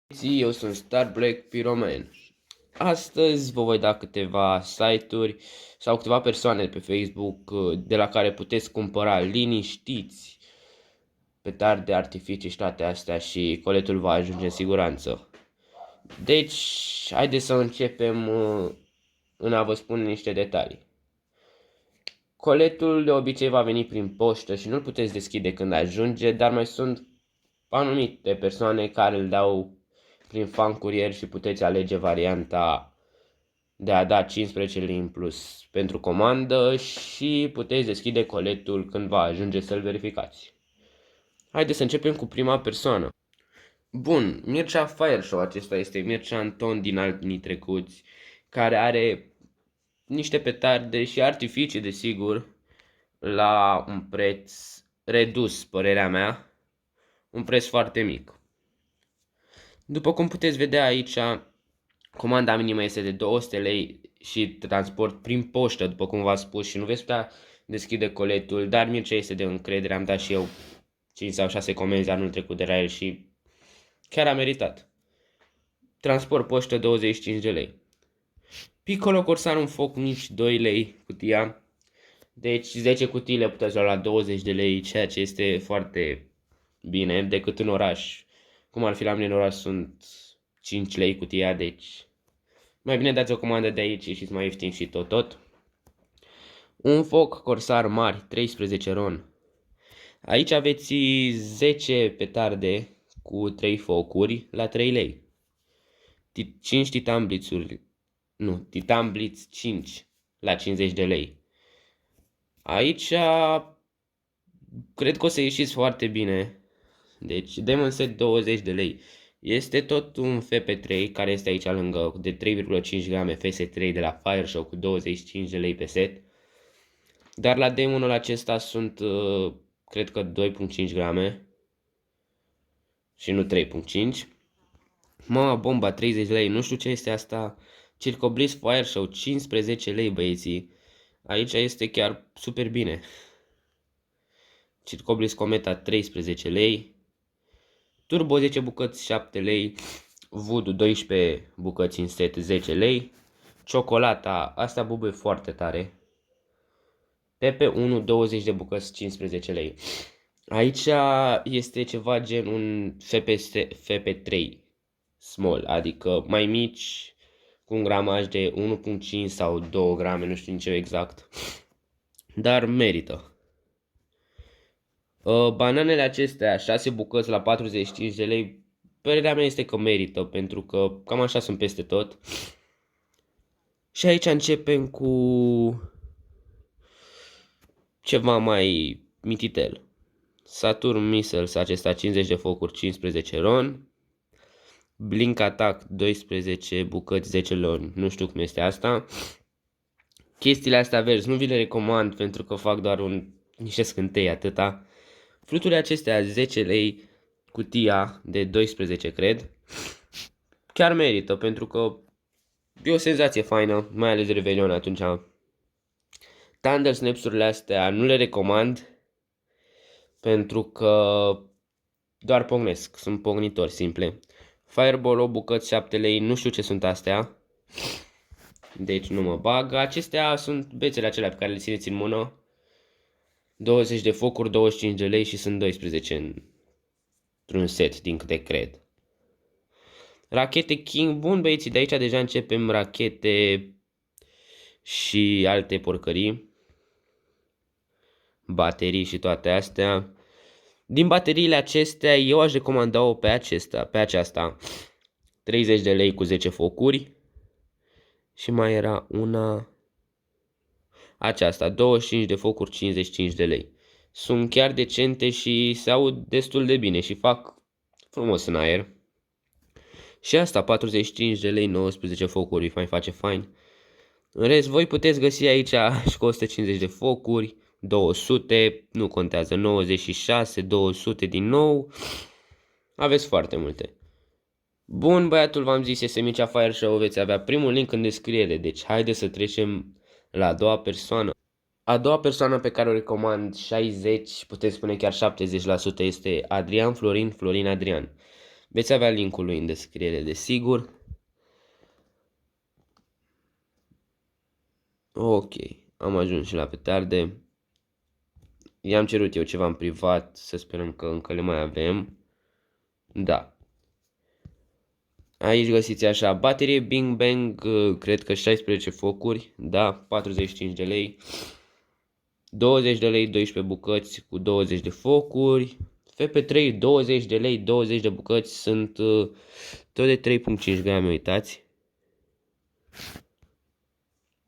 Eu sunt Star Black Pyroman. Astăzi vă voi da câteva site-uri sau câteva persoane pe Facebook de la care puteți cumpăra liniștiți petarde, artificii și toate astea și coletul va ajunge în siguranță. Deci, haideți să începem în a vă spune niște detalii. Coletul de obicei va veni prin poștă și nu-l puteți deschide când ajunge, dar mai sunt anumite persoane care îl dau prin fan curier și puteți alege varianta de a da 15 lei în plus pentru comandă și puteți deschide coletul când va ajunge să-l verificați. Haideți să începem cu prima persoană. Bun, Mircea Fire Show, acesta este Mircea Anton din anii trecuți, care are niște petarde și artificii, desigur, la un preț redus, părerea mea, un preț foarte mic. După cum puteți vedea aici, comanda minimă este de 200 lei și transport prin poștă, după cum v-am spus, și nu veți putea deschide coletul, dar Mircea este de încredere, am dat și eu 5 sau 6 comenzi anul trecut de la el și chiar a meritat. Transport poștă 25 de lei. Piccolo Corsan un foc mici 2 lei cutia, deci 10 cutii le puteți lua la 20 de lei, ceea ce este foarte bine decât în oraș. Cum ar fi la mine în oraș sunt 5 lei cutia, deci mai bine dați o comandă de aici și mai ieftin și tot. Un foc Corsar mari, 13 ron. Aici aveți 10 petarde cu 3 focuri la 3 lei. 5 Titan Blitzuri, nu, Titan Blitz 5 la 50 de lei. Aici cred că o să ieșiți foarte bine. Deci Demon Set 20 de lei. Este tot un FP3 care este aici lângă de 3,5 grame FS3 de la Fire Show cu 25 de lei pe set. Dar la demonul acesta sunt cred că 2,5 grame și nu 3,5. Mama bomba 30 lei, nu știu ce este asta. Circo Bliss Fire Show 15 lei băieții. Aici este chiar super bine. Circo Bliss Cometa 13 lei. Turbo 10 bucăți 7 lei. Voodoo 12 bucăți în set 10 lei. Ciocolata, asta bubuie foarte tare. Pepe 1 20 de bucăți 15 lei. Aici este ceva gen un FP3 small, adică mai mici, cu un gramaj de 1,5 sau 2 grame, nu știu nici eu exact. Dar merită. Bananele acestea, 6 bucăți la 45 de lei, părerea mea este că merită, pentru că cam așa sunt peste tot. Și aici începem cu ceva mai mititel. Saturn Missiles, acesta 50 de focuri, 15 ron. Blink Attack 12 bucăți 10 luni, nu știu cum este asta. Chestiile astea verzi nu vi le recomand pentru că fac doar niște scântei atâta. Fluturile acestea 10 lei cutia de 12 cred. Chiar merită pentru că e o senzație faină, mai ales de Revelion atunci. Thunder Snaps-urile astea nu le recomand pentru că doar pognesc, sunt pognitori simple. Fireball 8 bucăți 7 lei, nu știu ce sunt astea. Deci nu mă bag. Acestea sunt bețele acelea pe care le țineți în mână. 20 de focuri, 25 de lei și sunt 12 într-un set, din câte cred. Rachete King, bun băieții, de aici deja începem rachete și alte porcării. Baterii și toate astea. Din bateriile acestea eu aș recomanda-o pe aceasta. 30 de lei cu 10 focuri. Și mai era una, aceasta, 25 de focuri, 55 de lei. Sunt chiar decente și se aud destul de bine și fac frumos în aer. Și asta, 45 de lei, 19 focuri, mai face fain. În rest, voi puteți găsi aici și cu 150 de focuri, 200, nu contează, 96, 200 din nou. Aveți foarte multe. Bun, băiatul, v-am zis, este Mircea Fire Show, veți avea primul link în descriere, deci haideți să trecem la a doua persoană. A doua persoană pe care o recomand 60, putem spune chiar 70%, este Adrian Florin Adrian. Veți avea linkul lui în descriere, desigur. Ok, am ajuns și la petarde. I-am cerut eu ceva în privat, să sperăm că încă le mai avem. Da. Aici găsiți așa, baterie Bing Bang, cred că 16 focuri, da, 45 de lei. 20 de lei, 12 bucăți cu 20 de focuri. FP3, 20 de lei, 20 de bucăți, sunt tot de 3,5 grame, uitați.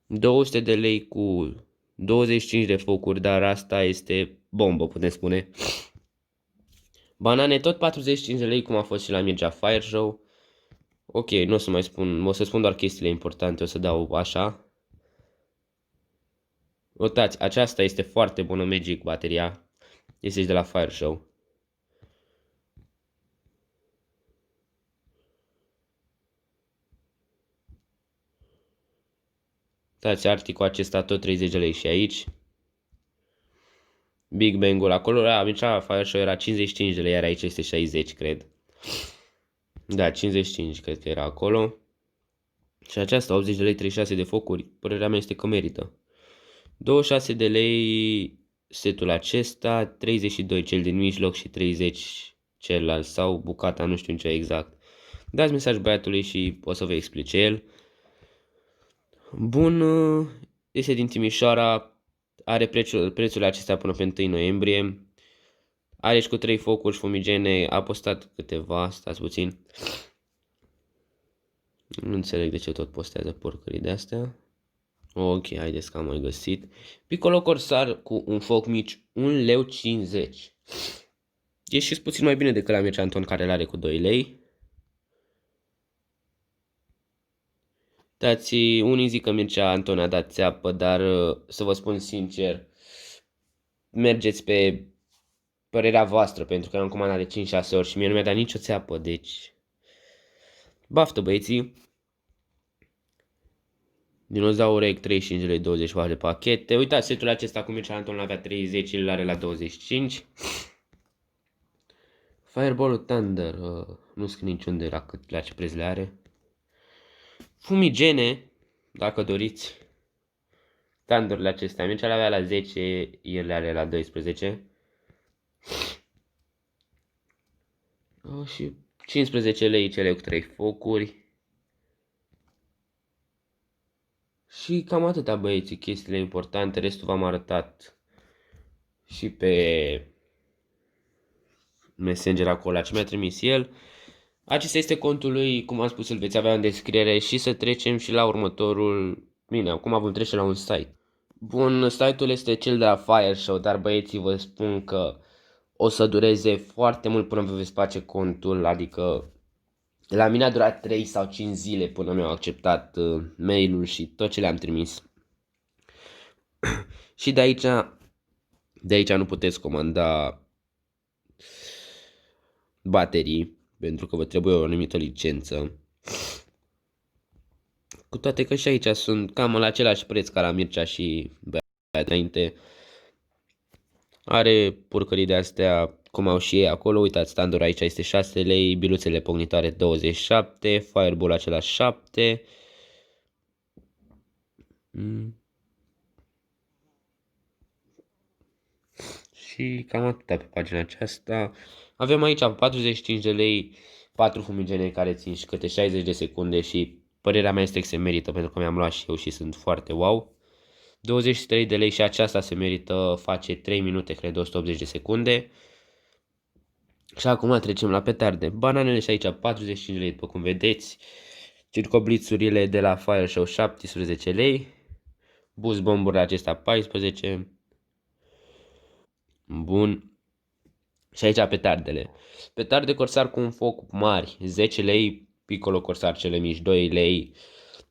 200 de lei cu 25 de focuri, dar asta este bombă, putem spune. Banane tot 45 de lei, cum a fost și la Mircea Fire Show. Ok, nu o să mai spun, o să spun doar chestiile importante, o să dau așa. Uitați, aceasta este foarte bună, Magic, bateria. Este și de la Fire Show. Uitați, articul acesta tot 30 de lei și aici. Big Bang-ul acolo, Mircea Fire Show era 55 de lei, iar aici este 60, cred. Da, 55 cred că era acolo. Și aceasta, 80 de lei, 36 de focuri, părerea mea este că merită. 26 de lei setul acesta, 32 cel din mijloc și 30 celălalt sau bucata, nu știu ce exact. Dați mesaj băiatului și o să vă explice el. Bun, este din Timișoara, are prețul acesta până pe 1 noiembrie. Are și cu 3 focuri fumigene, a postat câteva, stați puțin. Nu înțeleg de ce tot postează porcării de astea. Ok, haideți că am mai găsit. Piccolo Corsar cu un foc mici, 1,50 lei. E și puțin mai bine decât la Mircea Anton, care îl are cu 2 lei. Dați, unii zic că Mircea Anton a dat țeapă, dar să vă spun sincer, mergeți pe părerea voastră, pentru că am comandat de 5-6 ori și mie nu mi-a dat nicio țeapă, deci baftă băieții. Dinozaureg 35 lei, 20 de pachete. Uitați, setul acesta cu Mircea Anton avea 30, îl are la 25. Fireball Thunder, nu scrie niciunde la ce preț le are. Fumigene, dacă doriți. Thunderurile acestea, Mircea le avea la 10, el le are la 12. Și 15 lei cele cu 3 focuri. Și cam atâta, băieții, chestiile importante. Restul v-am arătat și pe Messenger acolo, la ce mi-a trimis el. Acesta este contul lui, cum am spus, îl veți avea în descriere. Și să trecem și la următorul. Bine, acum vom trece la un site. Bun, site-ul este cel de la Fire Show, dar băieții vă spun că o să dureze foarte mult până vă veți face contul, adică la mine a durat 3 sau 5 zile până mi-au acceptat mail-ul și tot ce le-am trimis. Și de aici nu puteți comanda baterii, pentru că vă trebuie o anumită licență. Cu toate că și aici sunt cam la același preț ca la Mircea și băiat înainte. Are purcării de astea, cum au și ei acolo. Uitați, standul aici este 6 lei, biluțele pognitoare 27, Fireball același 7. Și cam atâta pe pagina aceasta. Avem aici 45 de lei, 4 fumigene care țin și câte 60 de secunde și părerea mea este că se merită pentru că mi-am luat și eu și sunt foarte wow. 23 de lei și aceasta se merită, face 3 minute, cred, 180 de secunde. Și acum trecem la petarde. Bananele și aici 45 lei, după cum vedeți. Circoblițurile de la Fire Show 17 lei. Boost bomburile acestea 14. Bun. Și aici petardele. Petarde Corsar cu un foc mari 10 lei. Piccolo Corsar cele mici 2 lei.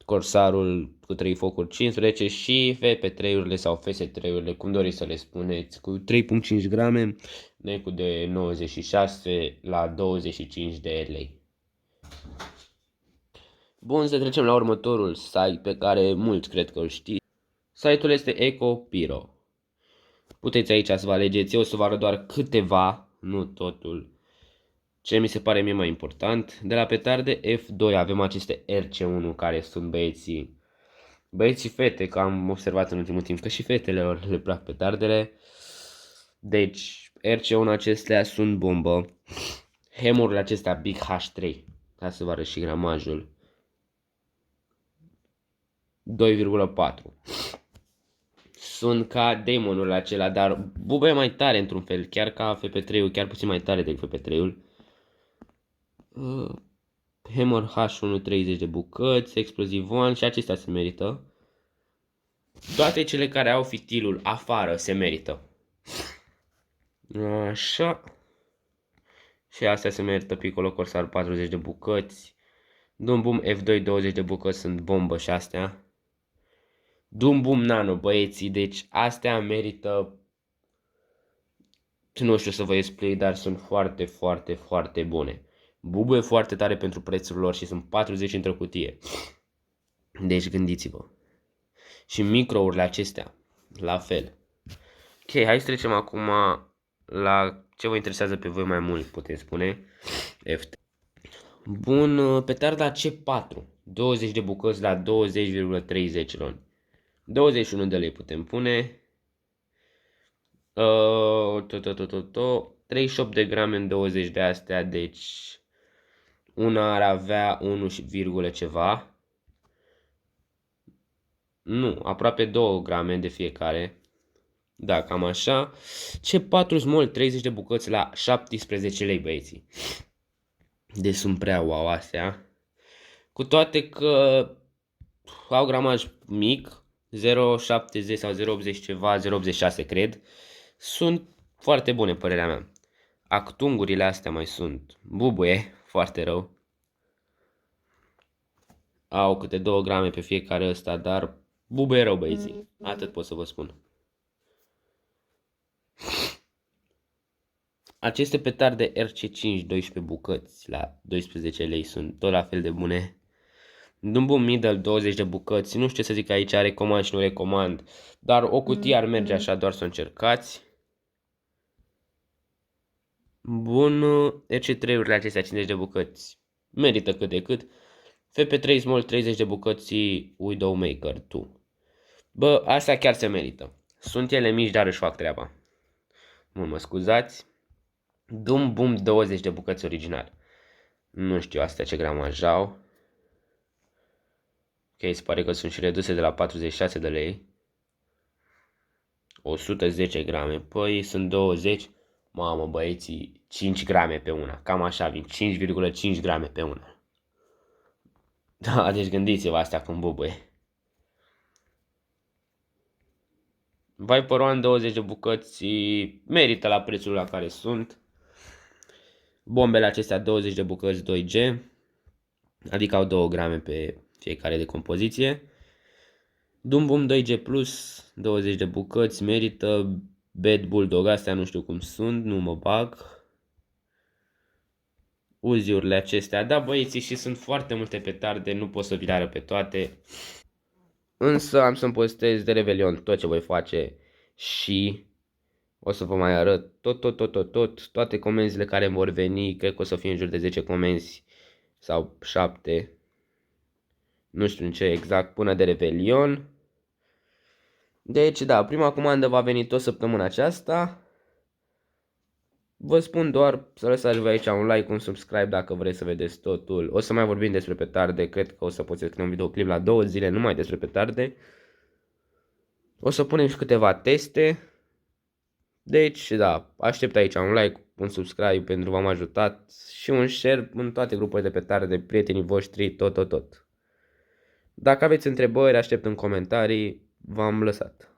Corsarul cu 3 focuri 15 și FP3-urile sau FS3-urile, cum doriți să le spuneți, cu 3,5 grame, necul de 96 la 25 de lei. Bun, să trecem la următorul site pe care mulți cred că îl știți. Site-ul este EcoPyro. Puteți aici să vă alegeți, eu o să vă arăt doar câteva, nu totul, Ce mi se pare mie mai important, de la petarde F2 avem aceste RC1 care sunt băieții fete, că am observat în ultimul timp că și fetele le plac petardele. Deci RC1 acestea sunt bombă. Hemurile acestea Big H3, ca să vă arăt și gramajul, 2,4. Sunt ca Demonul acela, dar bubă mai tare într-un fel, chiar ca FP3-ul, chiar puțin mai tare decât FP3-ul. Hammer H1 30 de bucăți, Explosive One și acestea se merită. Toate cele care au fitilul afară se merită. Așa. Și astea se merită. Piccolo Corsar 40 de bucăți. Doom Boom F2 20 de bucăți sunt bombă și astea. Doom Boom Nano, băieții, deci astea merită. Nu știu să vă explic, dar sunt foarte, foarte, foarte bune. Bubuie foarte tare pentru prețul lor și sunt 40 într-o cutie. Deci gândiți-vă. Și microurile acestea, la fel. Ok, hai să trecem acum la ce vă interesează pe voi mai mult, putem spune. FT. Bun, petarda C4, 20 de bucăți la 20,30 luni. 21 de lei putem pune. 38 de grame în 20 de astea, deci una ar avea 1, ceva. Nu, aproape 2 grame de fiecare. Da, cam așa. C4 small, 30 de bucăți la 17 lei, băieții. Deci sunt prea wow astea. Cu toate că au gramaj mic, 0,70 sau 0,80 ceva, 0,86 cred. Sunt foarte bune, părerea mea. Actungurile astea mai sunt bubuie, foarte rău. Au câte 2 grame pe fiecare ăsta, dar bubuie rău, băieții. Atât pot să vă spun. Aceste petarde RC5 12 bucăți la 12 lei sunt tot la fel de bune. Dumbo Middle 20 de bucăți, nu știu ce să zic aici, recomand și nu recomand, dar o cutie ar merge așa, doar să o încercați. Bun, RC3-urile acestea 50 de bucăți, merită cât de cât. FP3 Small 30 de bucăți, Widowmaker 2. Bă, astea chiar se merită. Sunt ele mici, dar își fac treaba. Bun, mă scuzați. Doom Boom 20 de bucăți original. Nu știu astea ce gramaj au. Ok, se pare că sunt și reduse de la 46 de lei. 110 grame. Păi sunt 20. Mamă, băieții, 5 grame pe una. Cam așa vin. 5,5 grame pe una. Da, deci gândiți-vă astea cum bubuie. Viper One 20 de bucăți merită la prețul la care sunt. Bombele acestea 20 de bucăți 2G. Adică au 2 grame pe fiecare de compoziție. Doom Boom 2G Plus, 20 de bucăți, merită. Bad Bulldog, astea nu știu cum sunt, nu mă bag. Uziurile acestea, da băieții, și sunt foarte multe petarde, nu pot să vi le arăt pe toate. Însă am să-mi postez de Revelion tot ce voi face și o să vă mai arăt toate comenzile care vor veni. Cred că o să fie în jur de 10 comenzi sau 7. Nu știu în ce exact, până de Revelion. Deci, da, prima comandă va veni tot săptămâna aceasta. Vă spun doar să lăsați voi aici un like, un subscribe dacă vreți să vedeți totul. O să mai vorbim despre petarde, cred că o să pot să scriu un videoclip la 2 zile numai despre petarde. O să punem și câteva teste. Deci, da, aștept aici un like, un subscribe pentru v-am ajutat și un share în toate grupurile de petarde, prietenii voștri, tot. Dacă aveți întrebări, aștept în comentarii, v-am lăsat.